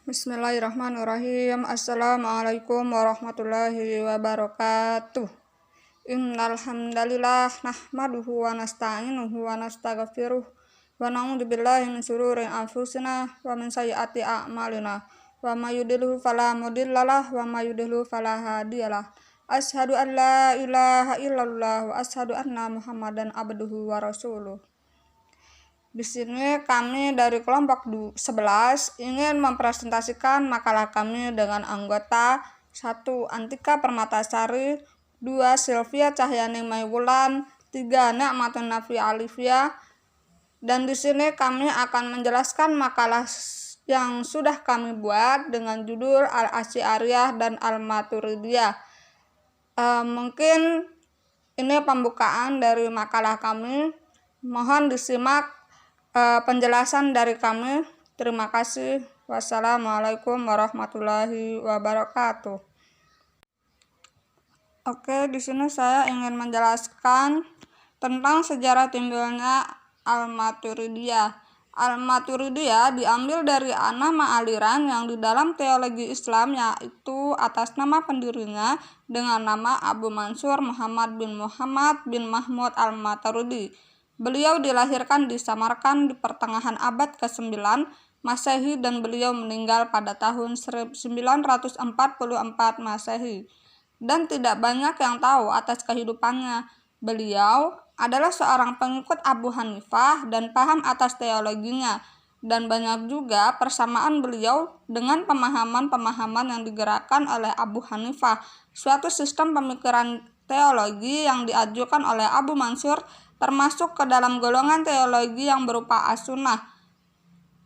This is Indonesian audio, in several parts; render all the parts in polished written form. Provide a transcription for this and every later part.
Bismillahirrahmanirrahim. Assalamualaikum warahmatullahi wabarakatuh. Innal hamdalillah nahmaduhu wa nasta'inuhu wa nastaghfiruh wa na'udzu billahi min shururi anfusina wa min sayyiati a'malina. Wa may yudhlil fala mudhillalah wa may yudhlil fala hadiyalah. Asyhadu an la ilaha illallah wa asyhadu anna Muhammadan abduhu wa rasuluh. Di sini kami dari kelompok 11 ingin mempresentasikan makalah kami dengan anggota 1. Antika Permatasari, 2. Sylvia Cahyani Maiwulan, 3. Nikmatun Nafi Alifia. Dan di sini kami akan menjelaskan makalah yang sudah kami buat dengan judul Al-Asy'ariyah dan Al-Maturidiyah. Mungkin ini pembukaan dari makalah kami. Mohon disimak penjelasan dari kami. Terima kasih. Wassalamualaikum warahmatullahi wabarakatuh. Oke, di sini saya ingin menjelaskan tentang sejarah timbulnya Al-Maturidiyah. Al-Maturidiyah diambil dari nama aliran yang di dalam teologi Islam, yaitu atas nama pendirinya dengan nama Abu Mansur Muhammad bin Mahmud Al-Maturidi. Beliau dilahirkan di Samarkand di pertengahan abad ke-9 Masehi dan beliau meninggal pada tahun 1944 Masehi. Dan tidak banyak yang tahu atas kehidupannya. Beliau adalah seorang pengikut Abu Hanifah dan paham atas teologinya. Dan banyak juga persamaan beliau dengan pemahaman-pemahaman yang digerakkan oleh Abu Hanifah, suatu sistem pemikiran teologi yang diajukan oleh Abu Mansur termasuk ke dalam golongan teologi yang berupa as-sunnah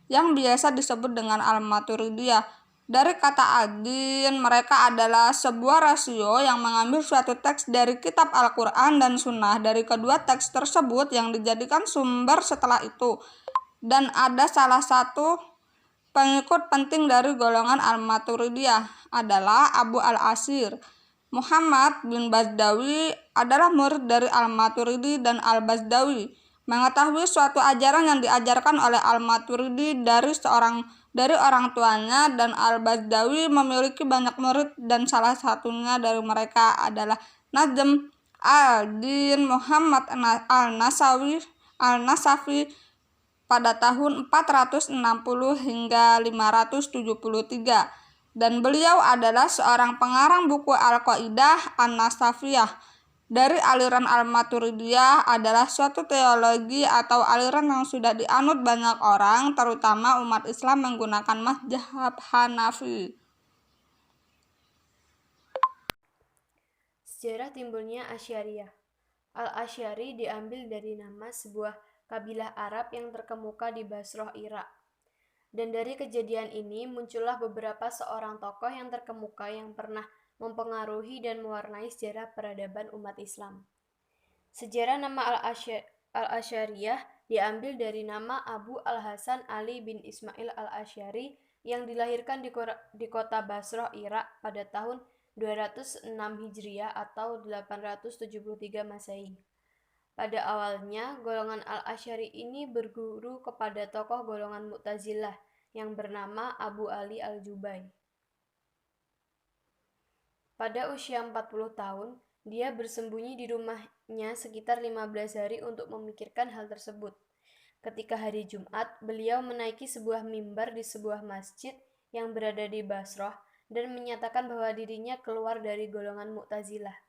yang biasa disebut dengan Al-Maturidiyah. Dari kata adin, mereka adalah sebuah rasio yang mengambil suatu teks dari kitab Al-Quran dan Sunnah dari kedua teks tersebut yang dijadikan sumber setelah itu. Dan ada salah satu pengikut penting dari golongan Al-Maturidiyah adalah Abu Al-Asir. Muhammad bin Bazdawi adalah murid dari Al-Maturidi dan Al-Bazdawi. Mengetahui suatu ajaran yang diajarkan oleh Al-Maturidi dari orang tuanya, dan Al-Bazdawi memiliki banyak murid dan salah satunya dari mereka adalah Najm al-Din Muhammad al-Nasafi pada tahun 460 hingga 573. Dan beliau adalah seorang pengarang buku Al-Qaidah An-Nasafiyah. Dari aliran Al-Maturidiyah adalah suatu teologi atau aliran yang sudah dianut banyak orang, terutama umat Islam menggunakan mazhab Hanafi. Sejarah timbulnya Asy'ariyah. Al-Asy'ari diambil dari nama sebuah kabilah Arab yang terkemuka di Basrah, Irak. Dan dari kejadian ini muncullah beberapa seorang tokoh yang terkemuka yang pernah mempengaruhi dan mewarnai sejarah peradaban umat Islam. Sejarah nama Al-Asy'ariyah diambil dari nama Abu Al-Hasan Ali bin Ismail Al-Asy'ari yang dilahirkan di kota Basrah, Irak pada tahun 206 Hijriah atau 873 Masehi. Pada awalnya, golongan Al-Asy'ari ini berguru kepada tokoh golongan Mu'tazilah yang bernama Abu Ali Al-Jubai. Pada usia 40 tahun, dia bersembunyi di rumahnya sekitar 15 hari untuk memikirkan hal tersebut. Ketika hari Jumat, beliau menaiki sebuah mimbar di sebuah masjid yang berada di Basrah dan menyatakan bahwa dirinya keluar dari golongan Mu'tazilah.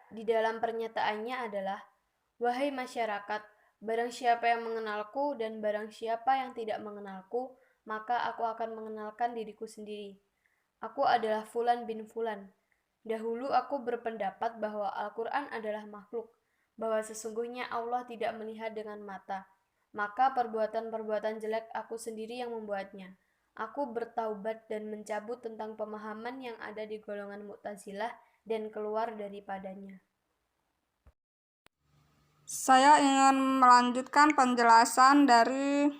Di dalam pernyataannya adalah, "Wahai masyarakat, barang siapa yang mengenalku dan barang siapa yang tidak mengenalku, maka aku akan mengenalkan diriku sendiri. Aku adalah Fulan bin Fulan. Dahulu aku berpendapat bahwa Al-Quran adalah makhluk, bahwa sesungguhnya Allah tidak melihat dengan mata. Maka perbuatan-perbuatan jelek aku sendiri yang membuatnya. Aku bertaubat dan mencabut tentang pemahaman yang ada di golongan Mu'tazilah dan keluar daripadanya." Saya ingin melanjutkan penjelasan dari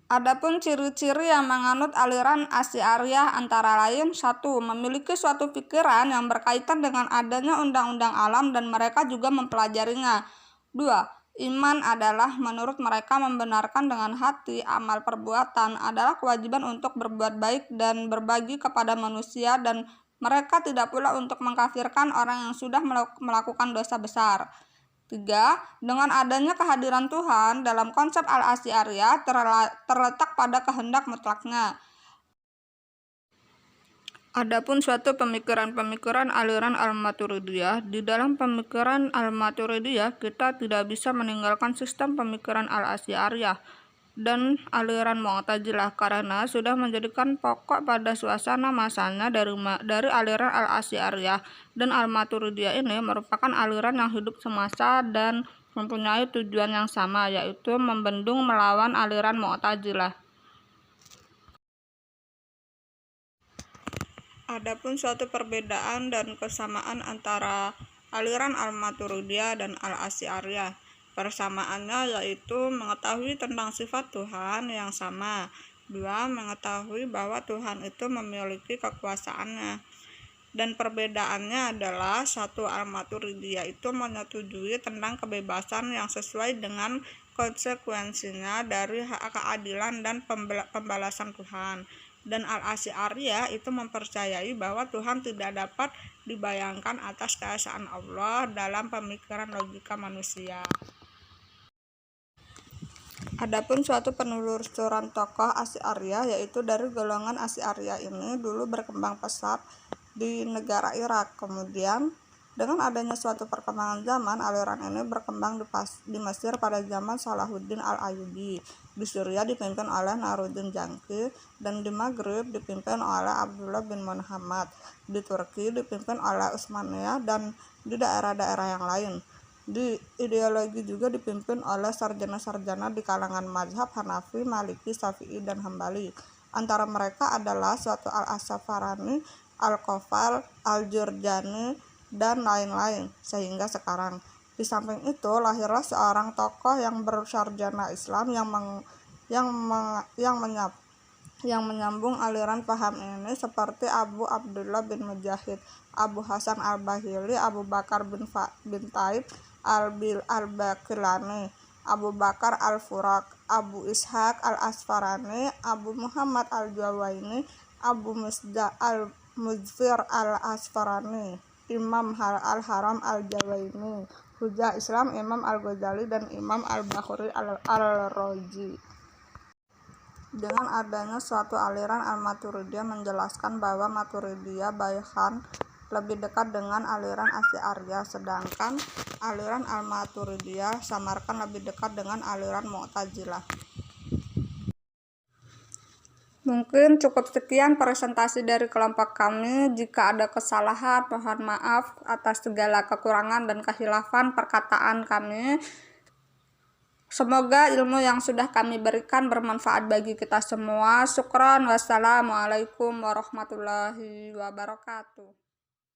adapun ciri-ciri yang menganut aliran Asy'ariyah antara lain: 1. Memiliki suatu pikiran yang berkaitan dengan adanya undang-undang alam dan mereka juga mempelajarinya. 2. Iman adalah menurut mereka membenarkan dengan hati, amal perbuatan adalah kewajiban untuk berbuat baik dan berbagi kepada manusia, dan mereka tidak pula untuk mengkafirkan orang yang sudah melakukan dosa besar. 3. Dengan adanya kehadiran Tuhan dalam konsep al-Asy'ariyah terletak pada kehendak mutlaknya. Adapun suatu pemikiran-pemikiran aliran Al-Maturidiyah, di dalam pemikiran Al-Maturidiyah kita tidak bisa meninggalkan sistem pemikiran Al-Asy'ariyah dan aliran Mu'tazilah karena sudah menjadikan pokok pada suasana masanya dari aliran Al-Asy'ariyah dan Al-Maturidiyah ini merupakan aliran yang hidup semasa dan mempunyai tujuan yang sama, yaitu membendung melawan aliran Mu'tazilah. Adapun suatu perbedaan dan kesamaan antara aliran Al-Maturidiyah dan Al-Asy'ariyah. Persamaannya yaitu mengetahui tentang sifat Tuhan yang sama. 2. Mengetahui bahwa Tuhan itu memiliki kekuasaannya. Dan perbedaannya adalah 1. Al-Maturidiyah itu menyetujui tentang kebebasan yang sesuai dengan konsekuensinya dari hak keadilan dan pembalasan Tuhan. Dan Al-Asy'ariyah itu mempercayai bahwa Tuhan tidak dapat dibayangkan atas keesaan Allah dalam pemikiran logika manusia. Adapun suatu penelusuran tokoh Asy'ariyah, yaitu dari golongan Asy'ariyah ini dulu berkembang pesat di negara Irak. Kemudian dengan adanya suatu perkembangan zaman, aliran ini berkembang di Mesir pada zaman Salahuddin al-Ayyubi, di Syria dipimpin oleh Nuruddin Janki, dan di Maghrib dipimpin oleh Abdullah bin Muhammad, di Turki dipimpin oleh Utsmaniyah, dan di daerah-daerah yang lain. Di ideologi juga dipimpin oleh sarjana-sarjana di kalangan mazhab Hanafi, Maliki, Syafi'i, dan Hambali. Antara mereka adalah suatu Al-Asfarani, Al-Qafal, Al-Jurjani, dan lain-lain, sehingga sekarang. Di samping itu lahirlah seorang tokoh yang bersarjana Islam yang menyambung aliran paham ini, seperti Abu Abdullah bin Mujahid, Abu Hasan al-Bahili, Abu Bakar bin Taib al-Baqillani, Abu Bakar al-Furaq, Abu Ishaq al-Asfarani, Abu Muhammad al-Jawaini, Abu al-Muzfir al-Asfarani, Imam al-Haram al-Jawaini, Hujah Islam Imam al-Ghazali, dan Imam al-Bakhuri al-Razi. Dengan adanya suatu aliran Al-Maturidiyah menjelaskan bahwa Maturidiyah Baihan lebih dekat dengan aliran Asy'ariyah, sedangkan aliran Al-Maturidiyah Samarkan lebih dekat dengan aliran Mu'tazilah. Mungkin cukup sekian presentasi dari kelompok kami. Jika ada kesalahan, mohon maaf atas segala kekurangan dan kehilafan perkataan kami. Semoga ilmu yang sudah kami berikan bermanfaat bagi kita semua. Syukron. Wassalamualaikum warahmatullahi wabarakatuh.